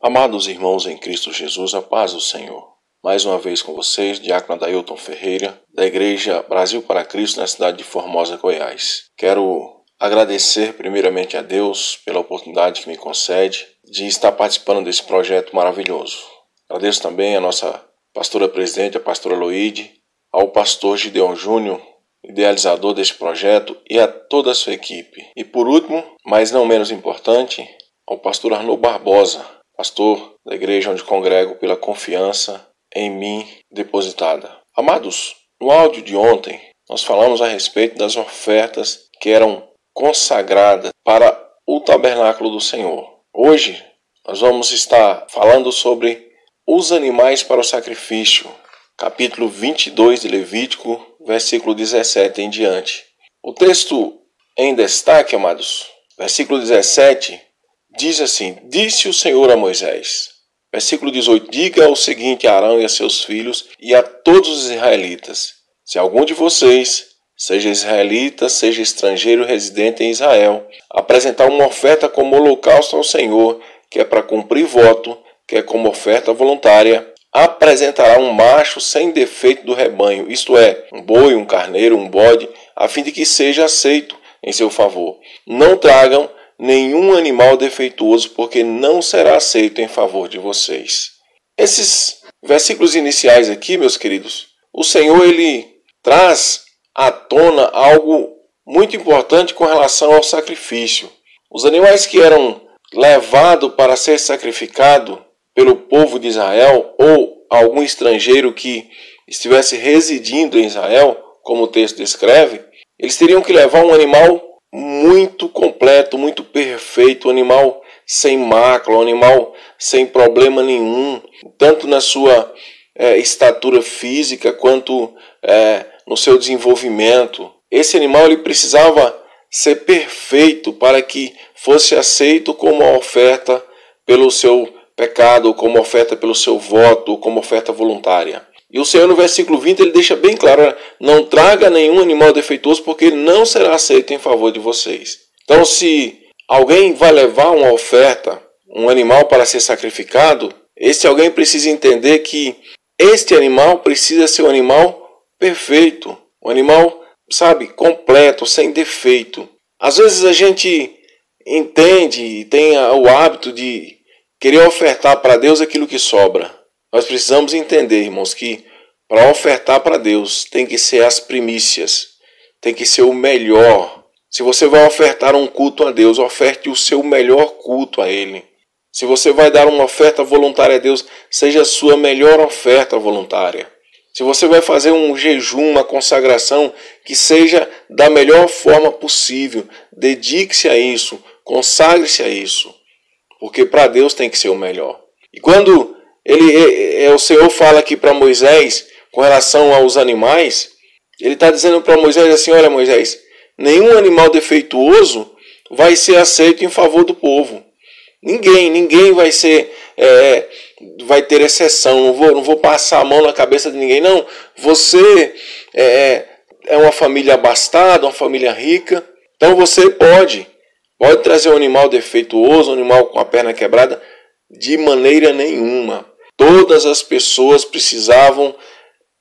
Amados irmãos em Cristo Jesus, a paz do Senhor. Mais uma vez com vocês, Diácono Adailton Ferreira, da Igreja Brasil para Cristo, na cidade de Formosa, Goiás. Quero agradecer primeiramente a Deus pela oportunidade que me concede de estar participando desse projeto maravilhoso. Agradeço também a nossa pastora presidente, a pastora Loide, ao pastor Gideon Júnior, idealizador desse projeto, e a toda a sua equipe. E por último, mas não menos importante, ao pastor Arnaud Barbosa, pastor da igreja onde congrego, pela confiança em mim depositada. Amados, no áudio de ontem, nós falamos a respeito das ofertas que eram consagradas para o tabernáculo do Senhor. Hoje, nós vamos estar falando sobre os animais para o sacrifício, capítulo 22 de Levítico, versículo 17 em diante. O texto em destaque, amados, versículo 17, diz assim: Disse o Senhor a Moisés. Versículo 18, diga o seguinte a Arão e a seus filhos e a todos os israelitas: se algum de vocês, seja israelita, seja estrangeiro residente em Israel, apresentar uma oferta como holocausto ao Senhor, que é para cumprir voto, que é como oferta voluntária, apresentará um macho sem defeito do rebanho, isto é, um boi, um carneiro, um bode, a fim de que seja aceito em seu favor. Não tragam nenhum animal defeituoso, porque não será aceito em favor de vocês. Esses versículos iniciais aqui, meus queridos, o Senhor ele traz à tona algo muito importante com relação ao sacrifício. Os animais que eram levados para ser sacrificado pelo povo de Israel ou algum estrangeiro que estivesse residindo em Israel, como o texto descreve, eles teriam que levar um animal muito completo, muito perfeito, um animal sem mácula, um animal sem problema nenhum, tanto na sua estatura física quanto no seu desenvolvimento. Esse animal ele precisava ser perfeito para que fosse aceito como uma oferta pelo seu pecado, ou como oferta pelo seu voto, ou como oferta voluntária. E o Senhor no versículo 20 ele deixa bem claro: não traga nenhum animal defeituoso, porque ele não será aceito em favor de vocês. Então, se alguém vai levar uma oferta, um animal para ser sacrificado, esse alguém precisa entender que este animal precisa ser um animal perfeito, um animal, completo, sem defeito. Às vezes a gente entende e tem o hábito de querer ofertar para Deus aquilo que sobra. Nós precisamos entender, irmãos, que para ofertar para Deus tem que ser as primícias, tem que ser o melhor. Se você vai ofertar um culto a Deus, oferte o seu melhor culto a Ele. Se você vai dar uma oferta voluntária a Deus, seja a sua melhor oferta voluntária. Se você vai fazer um jejum, uma consagração, que seja da melhor forma possível. Dedique-se a isso, consagre-se a isso, porque para Deus tem que ser o melhor. E quando o Senhor fala aqui para Moisés, com relação aos animais, ele está dizendo para Moisés assim: olha, Moisés, nenhum animal defeituoso vai ser aceito em favor do povo. Ninguém vai ser, vai ter exceção. Não vou passar a mão na cabeça de ninguém. Não, você é uma família abastada, uma família rica, então você pode trazer um animal defeituoso, um animal com a perna quebrada, de maneira nenhuma. Todas as pessoas precisavam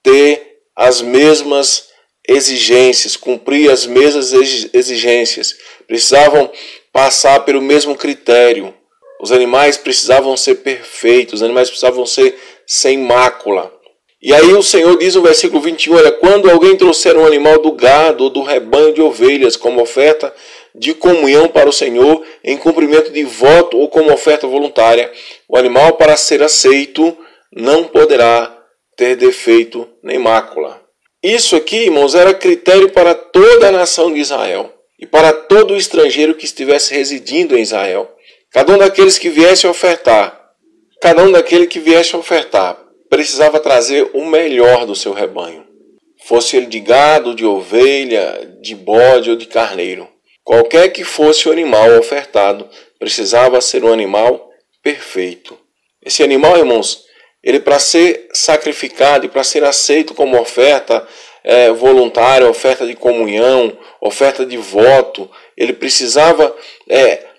ter as mesmas exigências, cumprir as mesmas exigências, precisavam passar pelo mesmo critério. Os animais precisavam ser perfeitos, os animais precisavam ser sem mácula. E aí o Senhor diz no versículo 21, olha, quando alguém trouxer um animal do gado ou do rebanho de ovelhas como oferta de comunhão para o Senhor, em cumprimento de voto ou como oferta voluntária, o animal para ser aceito não poderá ter defeito nem mácula. Isso aqui, irmãos, era critério para toda a nação de Israel e para todo estrangeiro que estivesse residindo em Israel. Cada um daquele que viesse ofertar precisava trazer o melhor do seu rebanho. Fosse ele de gado, de ovelha, de bode ou de carneiro. Qualquer que fosse o animal ofertado, precisava ser um animal perfeito. Esse animal, irmãos, ele para ser sacrificado e para ser aceito como oferta voluntária, oferta de comunhão, oferta de voto, ele precisava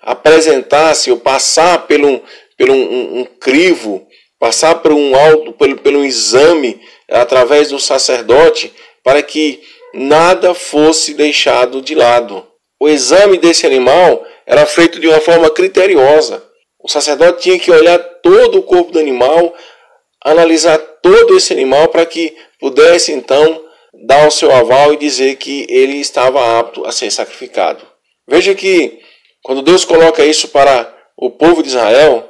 apresentar-se ou passar um crivo, passar por pelo exame através do sacerdote, para que nada fosse deixado de lado. O exame desse animal era feito de uma forma criteriosa. O sacerdote tinha que olhar todo o corpo do animal, analisar todo esse animal para que pudesse então dar o seu aval e dizer que ele estava apto a ser sacrificado. Veja que quando Deus coloca isso para o povo de Israel,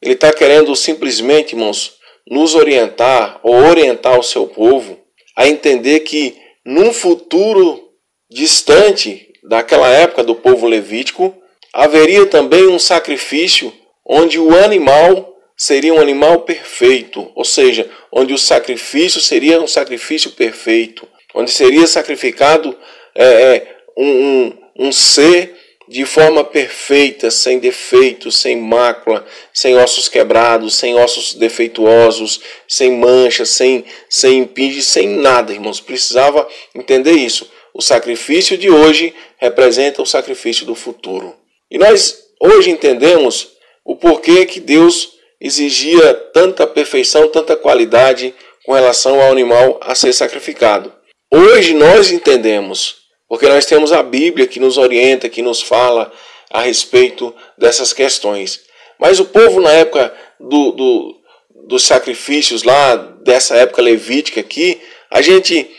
Ele está querendo simplesmente, irmãos, nos orientar ou orientar o seu povo a entender que num futuro distante daquela época do povo levítico, haveria também um sacrifício onde o animal seria um animal perfeito, ou seja, onde o sacrifício seria um sacrifício perfeito, onde seria sacrificado um ser de forma perfeita, sem defeitos, sem mácula, sem ossos quebrados, sem ossos defeituosos, sem manchas, sem impinge, sem nada, irmãos. Precisava entender isso. O sacrifício de hoje representa o sacrifício do futuro. E nós hoje entendemos o porquê que Deus exigia tanta perfeição, tanta qualidade com relação ao animal a ser sacrificado. Hoje nós entendemos, porque nós temos a Bíblia que nos orienta, que nos fala a respeito dessas questões. Mas o povo na época dos sacrifícios lá, dessa época levítica aqui, a gente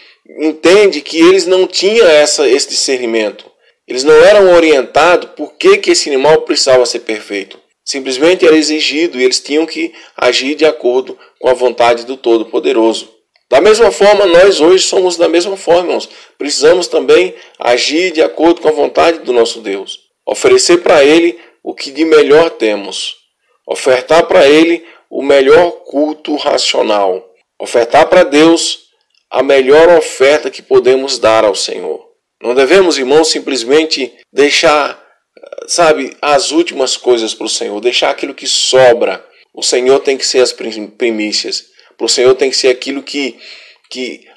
entende que eles não tinham esse discernimento. Eles não eram orientados por que esse animal precisava ser perfeito. Simplesmente era exigido e eles tinham que agir de acordo com a vontade do Todo-Poderoso. Da mesma forma, nós hoje somos da mesma forma, irmãos. Precisamos também agir de acordo com a vontade do nosso Deus. Oferecer para Ele o que de melhor temos. Ofertar para Ele o melhor culto racional. Ofertar para Deus a melhor oferta que podemos dar ao Senhor. Não devemos, irmãos, simplesmente deixar, as últimas coisas para o Senhor. Deixar aquilo que sobra. O Senhor tem que ser as primícias. Para o Senhor tem que ser aquilo que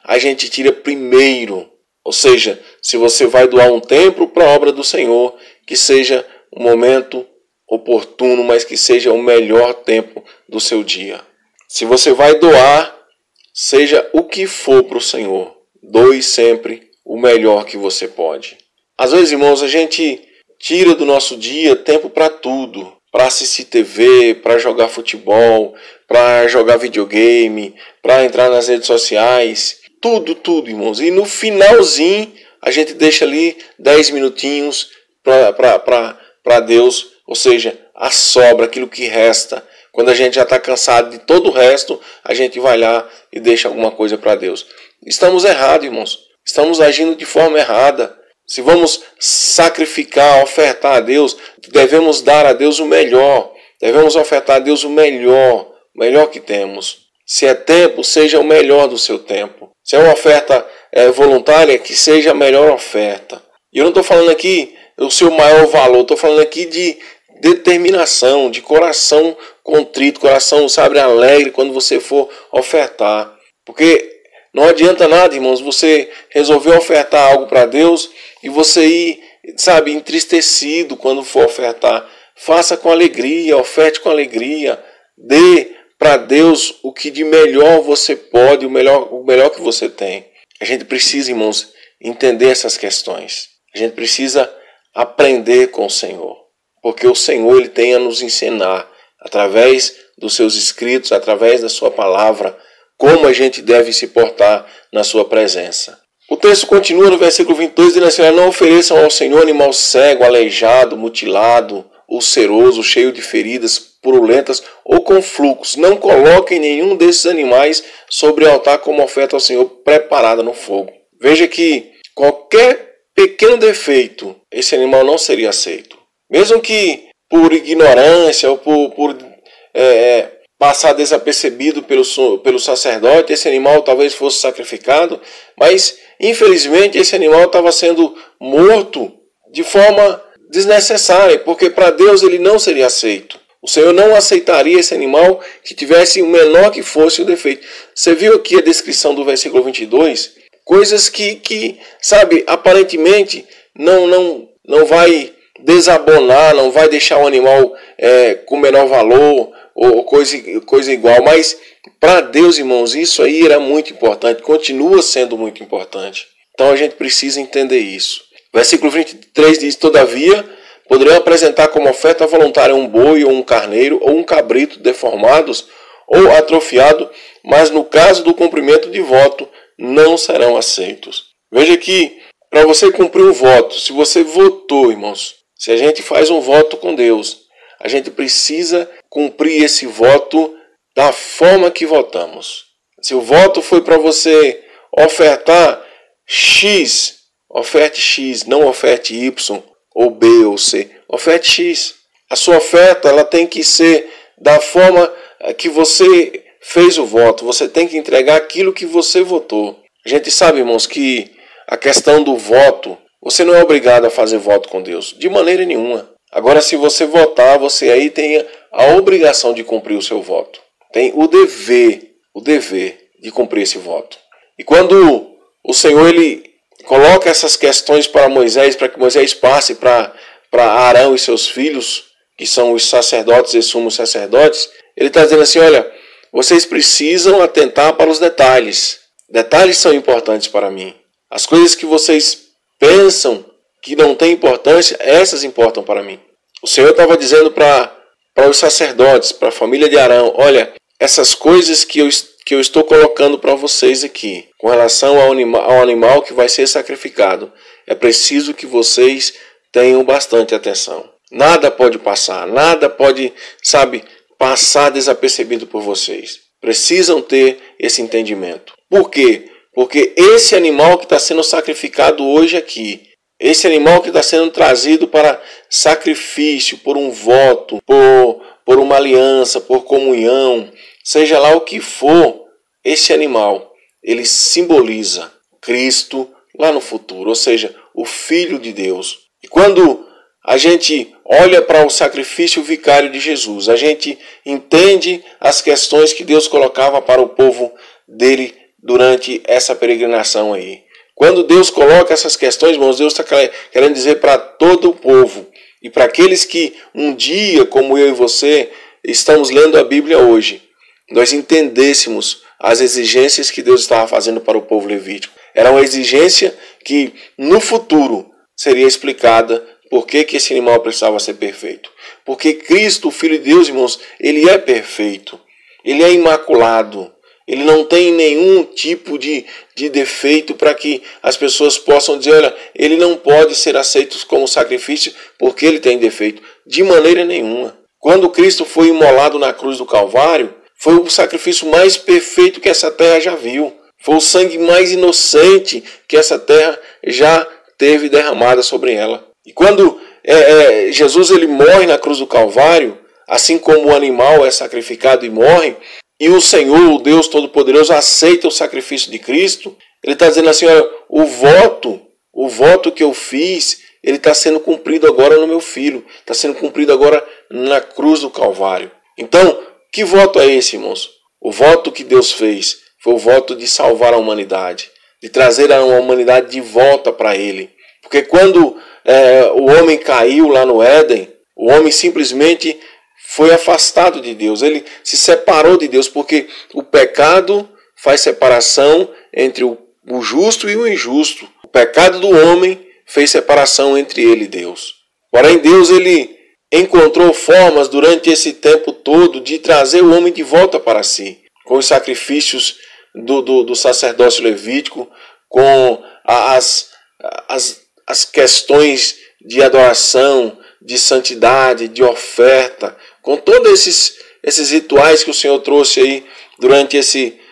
a gente tira primeiro. Ou seja, se você vai doar um tempo para a obra do Senhor, que seja um momento oportuno, mas que seja o melhor tempo do seu dia. Se você vai doar, seja o que for para o Senhor, doe sempre o melhor que você pode. Às vezes, irmãos, a gente tira do nosso dia tempo para tudo. Para assistir TV, para jogar futebol, para jogar videogame, para entrar nas redes sociais, tudo, irmãos. E no finalzinho, a gente deixa ali 10 minutinhos para Deus, ou seja, a sobra, aquilo que resta. Quando a gente já está cansado de todo o resto, a gente vai lá e deixa alguma coisa para Deus. Estamos errados, irmãos. Estamos agindo de forma errada. Se vamos sacrificar, ofertar a Deus, devemos dar a Deus o melhor. Devemos ofertar a Deus o melhor que temos. Se é tempo, seja o melhor do seu tempo. Se é uma oferta voluntária, que seja a melhor oferta. E eu não estou falando aqui do seu maior valor, estou falando aqui de determinação, de coração contrito, coração, alegre quando você for ofertar. Porque não adianta nada, irmãos, você resolver ofertar algo para Deus e você ir, entristecido quando for ofertar. Faça com alegria, oferte com alegria. Dê para Deus o que de melhor você pode, o melhor que você tem. A gente precisa, irmãos, entender essas questões. A gente precisa aprender com o Senhor. Porque o Senhor Ele tem a nos ensinar, através dos seus escritos, através da sua palavra, como a gente deve se portar na sua presença. O texto continua no versículo 22, dizendo assim: não ofereçam ao Senhor animal cego, aleijado, mutilado, ulceroso, cheio de feridas purulentas ou com fluxos. Não coloquem nenhum desses animais sobre o altar como oferta ao Senhor preparada no fogo. Veja que qualquer pequeno defeito, esse animal não seria aceito. Mesmo que por ignorância ou por passar desapercebido pelo sacerdote, esse animal talvez fosse sacrificado, mas infelizmente esse animal estava sendo morto de forma desnecessária, porque para Deus ele não seria aceito. O Senhor não aceitaria esse animal que tivesse o menor que fosse o defeito. Você viu aqui a descrição do versículo 22? Coisas que aparentemente não vai desabonar, não vai deixar o animal com menor valor ou coisa igual. Mas para Deus, irmãos, isso aí era muito importante, continua sendo muito importante. Então a gente precisa entender isso. Versículo 23 diz: todavia, poderão apresentar como oferta voluntária um boi ou um carneiro ou um cabrito deformados ou atrofiado, mas no caso do cumprimento de voto, não serão aceitos. Veja que para você cumprir um voto, se você votou, irmãos, se a gente faz um voto com Deus, a gente precisa cumprir esse voto da forma que votamos. Se o voto foi para você ofertar X, oferte X, não oferte Y, ou B ou C, oferte X. A sua oferta ela tem que ser da forma que você fez o voto, você tem que entregar aquilo que você votou. A gente sabe, irmãos, que a questão do voto, você não é obrigado a fazer voto com Deus, de maneira nenhuma. Agora, se você votar, você aí tem a obrigação de cumprir o seu voto. Tem o dever de cumprir esse voto. E quando o Senhor ele coloca essas questões para Moisés, para que Moisés passe para Arão e seus filhos, que são os sacerdotes e sumos sacerdotes, ele está dizendo assim: olha, vocês precisam atentar para os detalhes. Detalhes são importantes para mim. As coisas que vocês pensam que não têm importância, essas importam para mim. O Senhor estava dizendo para os sacerdotes, para a família de Arão: olha, essas coisas que eu estou colocando para vocês aqui, com relação ao animal que vai ser sacrificado, é preciso que vocês tenham bastante atenção. Nada pode passar, nada pode, passar desapercebido por vocês. Precisam ter esse entendimento. Por quê? Porque esse animal que está sendo sacrificado hoje aqui, esse animal que está sendo trazido para sacrifício, por um voto, por uma aliança, por comunhão, seja lá o que for, esse animal, ele simboliza Cristo lá no futuro, ou seja, o Filho de Deus. E quando a gente olha para o sacrifício vicário de Jesus, a gente entende as questões que Deus colocava para o povo dele durante essa peregrinação aí. Quando Deus coloca essas questões, irmãos, Deus está querendo dizer para todo o povo e para aqueles que um dia, como eu e você, estamos lendo a Bíblia hoje, nós entendêssemos as exigências que Deus estava fazendo para o povo levítico. Era uma exigência que no futuro seria explicada por que esse animal precisava ser perfeito. Porque Cristo, o Filho de Deus, irmãos, ele é perfeito, ele é imaculado, ele não tem nenhum tipo de defeito para que as pessoas possam dizer: olha, ele não pode ser aceito como sacrifício porque ele tem defeito. De maneira nenhuma. Quando Cristo foi imolado na cruz do Calvário, foi o sacrifício mais perfeito que essa terra já viu. Foi o sangue mais inocente que essa terra já teve derramada sobre ela. E quando Jesus ele morre na cruz do Calvário, assim como o animal é sacrificado e morre, e o Senhor, o Deus Todo-Poderoso, aceita o sacrifício de Cristo, ele está dizendo assim: olha, o voto que eu fiz, ele está sendo cumprido agora no meu Filho, está sendo cumprido agora na cruz do Calvário. Então, que voto é esse, irmãos? O voto que Deus fez foi o voto de salvar a humanidade, de trazer a humanidade de volta para Ele. Porque quando o homem caiu lá no Éden, o homem simplesmente foi afastado de Deus, ele se separou de Deus, porque o pecado faz separação entre o justo e o injusto. O pecado do homem fez separação entre ele e Deus. Porém, Deus ele encontrou formas durante esse tempo todo de trazer o homem de volta para si, com os sacrifícios do sacerdócio levítico, com as questões de adoração, de santidade, de oferta, com todos esses rituais que o Senhor trouxe aí durante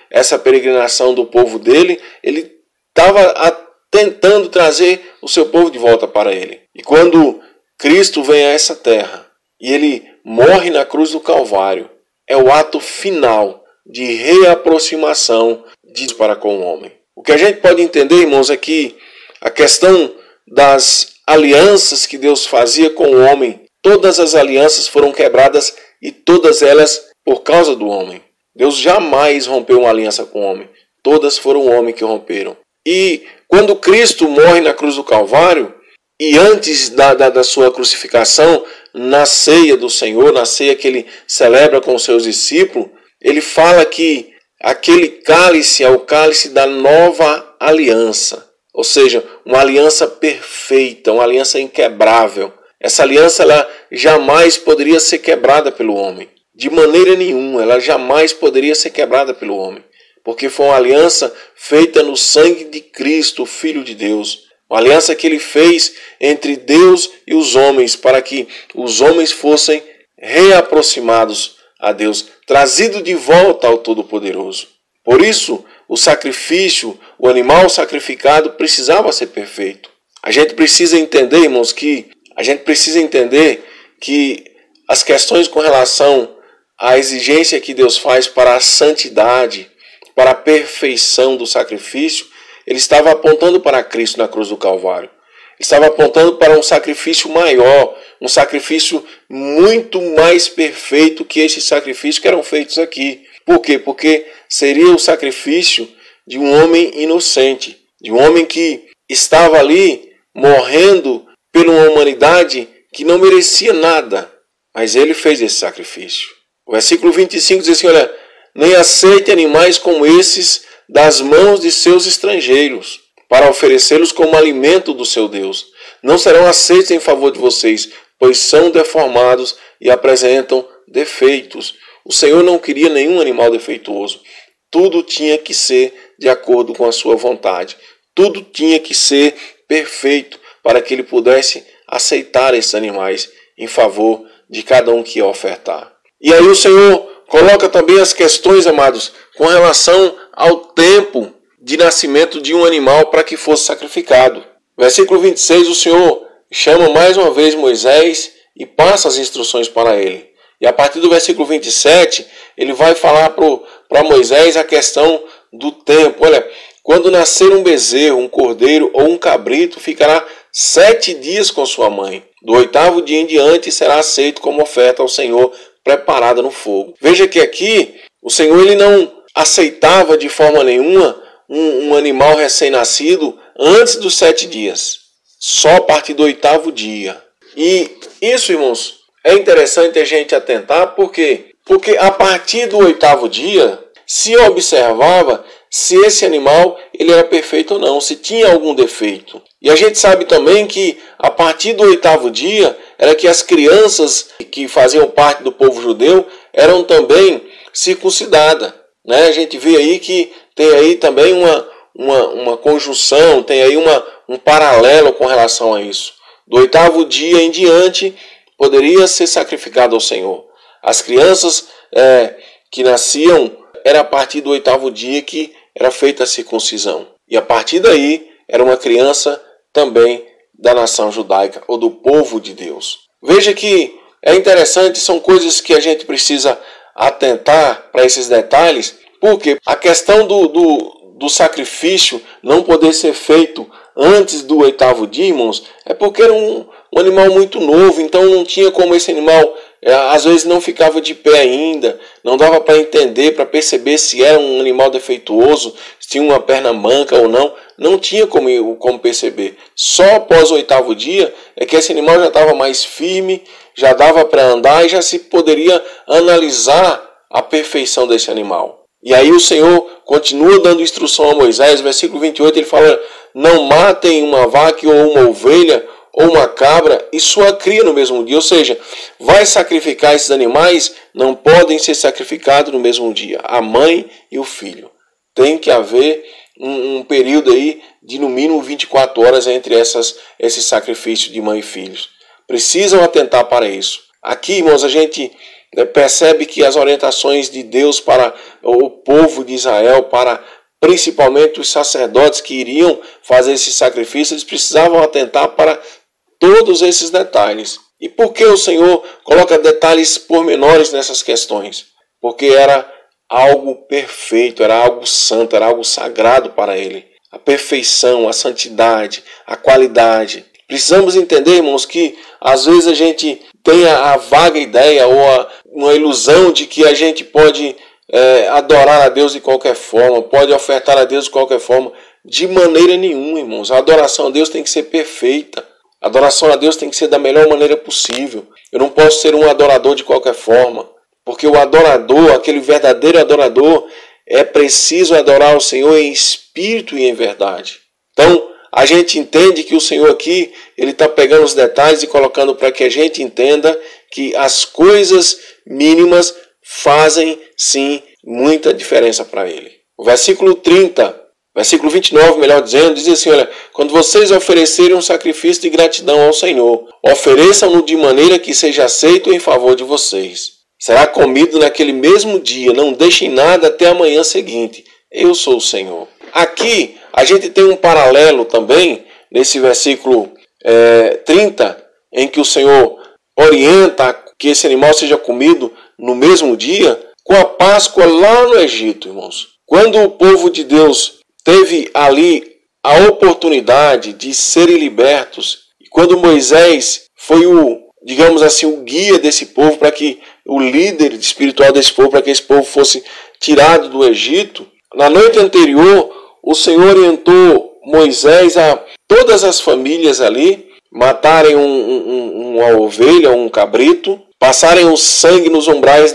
essa peregrinação do povo dele. Ele estava tentando trazer o seu povo de volta para ele. E quando Cristo vem a essa terra e ele morre na cruz do Calvário, é o ato final de reaproximação de Deus para com o homem. O que a gente pode entender, irmãos, é que a questão das alianças que Deus fazia com o homem, todas as alianças foram quebradas e todas elas por causa do homem. Deus jamais rompeu uma aliança com o homem. Todas foram o homem que romperam. E quando Cristo morre na cruz do Calvário, E antes da sua crucificação, na ceia do Senhor, na ceia que ele celebra com os seus discípulos, ele fala que aquele cálice é o cálice da nova aliança. Ou seja, uma aliança perfeita, uma aliança inquebrável. Essa aliança ela jamais poderia ser quebrada pelo homem. De maneira nenhuma, ela jamais poderia ser quebrada pelo homem. Porque foi uma aliança feita no sangue de Cristo, o Filho de Deus. Uma aliança que ele fez entre Deus e os homens, para que os homens fossem reaproximados a Deus, trazidos de volta ao Todo-Poderoso. Por isso, o sacrifício, o animal sacrificado precisava ser perfeito. A gente precisa entender, irmãos, que as questões com relação à exigência que Deus faz para a santidade, para a perfeição do sacrifício, ele estava apontando para Cristo na cruz do Calvário. Ele estava apontando para um sacrifício maior, um sacrifício muito mais perfeito que esses sacrifícios que eram feitos aqui. Por quê? Porque seria o sacrifício de um homem inocente, de um homem que estava ali morrendo por uma humanidade que não merecia nada, mas ele fez esse sacrifício. O versículo 25 diz assim, olha, nem aceite animais como esses das mãos de seus estrangeiros, para oferecê-los como alimento do seu Deus. Não serão aceitos em favor de vocês, pois são deformados e apresentam defeitos. O Senhor não queria nenhum animal defeituoso. Tudo tinha que ser de acordo com a sua vontade. Tudo tinha que ser perfeito para que ele pudesse aceitar esses animais em favor de cada um que ia ofertar. E aí o Senhor coloca também as questões, amados, com relação ao tempo de nascimento de um animal para que fosse sacrificado. Versículo 26, o Senhor chama mais uma vez Moisés e passa as instruções para ele. E a partir do versículo 27, ele vai falar para Moisés a questão do tempo. Olha, quando nascer um bezerro, um cordeiro ou um cabrito, ficará 7 dias com sua mãe. Do 8º dia em diante será aceito como oferta ao Senhor, preparada no fogo. Veja que aqui o Senhor ele não aceitava de forma nenhuma um animal recém-nascido antes dos 7 dias. Só a partir do 8º dia. E isso, irmãos, é interessante a gente atentar, por quê? Porque a partir do 8º dia se observava se esse animal ele era perfeito ou não, se tinha algum defeito. E a gente sabe também que a partir do 8º dia era que as crianças que faziam parte do povo judeu eram também circuncidadas. Né? A gente vê aí que tem aí também uma conjunção, tem aí um paralelo com relação a isso. Do 8º dia em diante poderia ser sacrificado ao Senhor. As crianças que nasciam, era a partir do 8º dia que era feita a circuncisão. E a partir daí era uma criança também da nação judaica ou do povo de Deus. Veja que é interessante, são coisas que a gente precisa atentar para esses detalhes, porque a questão do sacrifício não poder ser feito antes do 8º dia, irmãos, é porque era um animal muito novo, então não tinha como esse animal, às vezes não ficava de pé ainda, não dava para entender, para perceber se era um animal defeituoso, se tinha uma perna manca ou não, não tinha como perceber. Só após o 8º dia é que esse animal já estava mais firme, já dava para andar e já se poderia analisar a perfeição desse animal. E aí o Senhor continua dando instrução a Moisés, versículo 28, ele fala, não matem uma vaca ou uma ovelha ou uma cabra e sua cria no mesmo dia. Ou seja, vai sacrificar esses animais, não podem ser sacrificados no mesmo dia. A mãe e o filho. Tem que haver um período aí de no mínimo 24 horas entre esses sacrifícios de mãe e filhos. Precisam atentar para isso. Aqui, irmãos, a gente percebe que as orientações de Deus para o povo de Israel, para principalmente os sacerdotes que iriam fazer esse sacrifício, eles precisavam atentar para todos esses detalhes. E por que o Senhor coloca detalhes pormenores nessas questões? Porque era algo perfeito, era algo santo, era algo sagrado para ele. A perfeição, a santidade, a qualidade. Precisamos entender, irmãos, que às vezes a gente tem a vaga ideia ou uma ilusão de que a gente pode adorar a Deus de qualquer forma, pode ofertar a Deus de qualquer forma. De maneira nenhuma, irmãos. A adoração a Deus tem que ser perfeita. A adoração a Deus tem que ser da melhor maneira possível. Eu não posso ser um adorador de qualquer forma, porque o adorador, aquele verdadeiro adorador, é preciso adorar o Senhor em espírito e em verdade. Então, a gente entende que o Senhor aqui, Ele está pegando os detalhes e colocando para que a gente entenda que as coisas mínimas fazem, sim, muita diferença para Ele. O versículo 30, versículo 29, melhor dizendo, diz assim, olha, quando vocês oferecerem um sacrifício de gratidão ao Senhor, ofereçam-no de maneira que seja aceito em favor de vocês. Será comido naquele mesmo dia, não deixem nada até a manhã seguinte. Eu sou o Senhor. Aqui, a gente tem um paralelo também, nesse versículo 30, em que o Senhor orienta que esse animal seja comido no mesmo dia, com a Páscoa lá no Egito, irmãos. Quando o povo de Deus teve ali a oportunidade de serem libertos, e quando Moisés foi digamos assim, o guia desse povo, para que o líder espiritual desse povo, para que esse povo fosse tirado do Egito, na noite anterior, o Senhor orientou Moisés a todas as famílias ali matarem uma ovelha, um cabrito, passarem o sangue nos umbrais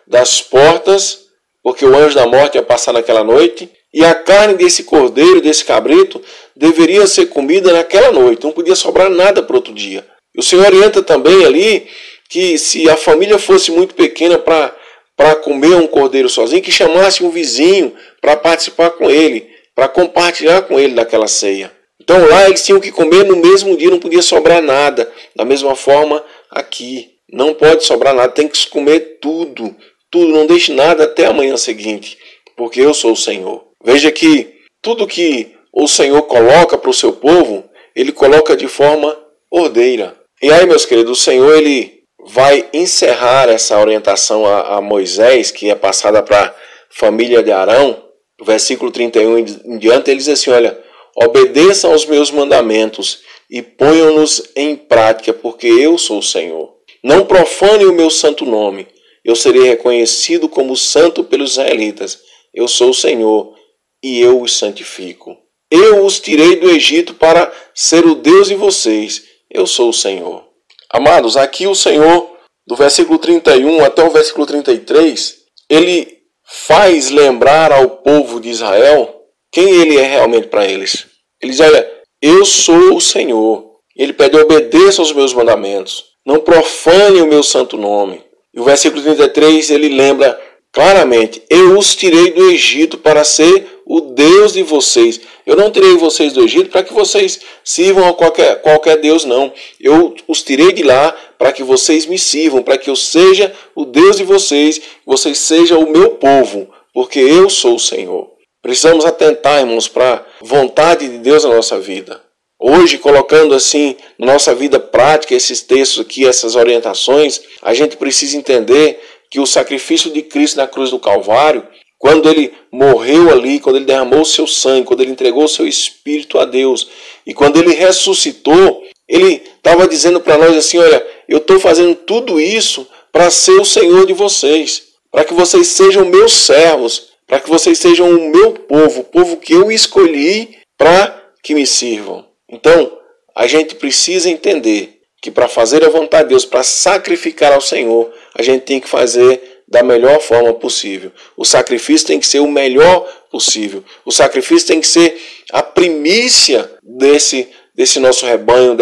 das portas, porque o anjo da morte ia passar naquela noite, e a carne desse cordeiro, desse cabrito, deveria ser comida naquela noite, não podia sobrar nada para outro dia. E o Senhor orienta também ali que se a família fosse muito pequena para comer um cordeiro sozinho, que chamasse um vizinho para participar com ele, para compartilhar com ele daquela ceia. Então lá eles tinham que comer no mesmo dia, não podia sobrar nada. Da mesma forma aqui, não pode sobrar nada, tem que comer tudo, não deixe nada até a manhã seguinte, porque eu sou o Senhor. Veja que tudo que o Senhor coloca para o seu povo, Ele coloca de forma ordeira. E aí, meus queridos, o Senhor Ele vai encerrar essa orientação a Moisés, que é passada para a família de Arão. No versículo 31 em diante, ele diz assim, olha, obedeçam aos meus mandamentos e ponham-nos em prática, porque eu sou o Senhor. Não profanem o meu santo nome. Eu serei reconhecido como santo pelos israelitas. Eu sou o Senhor e eu os santifico. Eu os tirei do Egito para ser o Deus de vocês. Eu sou o Senhor. Amados, aqui o Senhor, do versículo 31 até o versículo 33, Ele faz lembrar ao povo de Israel quem Ele é realmente para eles. Ele diz, olha, eu sou o Senhor. Ele pede, obedeça aos meus mandamentos. Não profane o meu santo nome. E o versículo 33, ele lembra claramente, eu os tirei do Egito para ser o Deus de vocês. Eu não tirei vocês do Egito para que vocês sirvam a qualquer Deus, não. Eu os tirei de lá para que vocês me sirvam, para que eu seja o Deus de vocês, vocês sejam o meu povo, porque eu sou o Senhor. Precisamos atentar, irmãos, para a vontade de Deus na nossa vida. Hoje, colocando assim na nossa vida prática esses textos aqui, essas orientações, a gente precisa entender que o sacrifício de Cristo na cruz do Calvário, quando Ele morreu ali, quando Ele derramou o seu sangue, quando Ele entregou o seu Espírito a Deus, e quando Ele ressuscitou, Ele estava dizendo para nós assim, olha, eu estou fazendo tudo isso para ser o Senhor de vocês, para que vocês sejam meus servos, para que vocês sejam o meu povo, o povo que eu escolhi para que me sirvam. Então, a gente precisa entender que para fazer a vontade de Deus, para sacrificar ao Senhor, a gente tem que fazer da melhor forma possível. O sacrifício tem que ser o melhor possível. O sacrifício tem que ser a primícia desse nosso rebanho,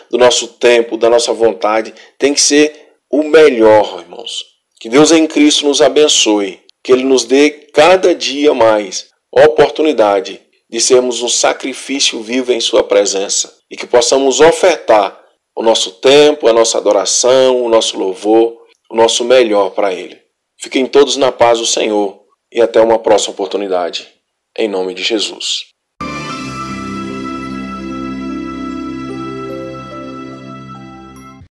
do nosso tempo, da nossa vontade. Tem que ser o melhor, irmãos. Que Deus em Cristo nos abençoe. Que Ele nos dê cada dia mais oportunidade de sermos um sacrifício vivo em Sua presença. E que possamos ofertar o nosso tempo, a nossa adoração, o nosso louvor, o nosso melhor para Ele. Fiquem todos na paz do Senhor e até uma próxima oportunidade. Em nome de Jesus.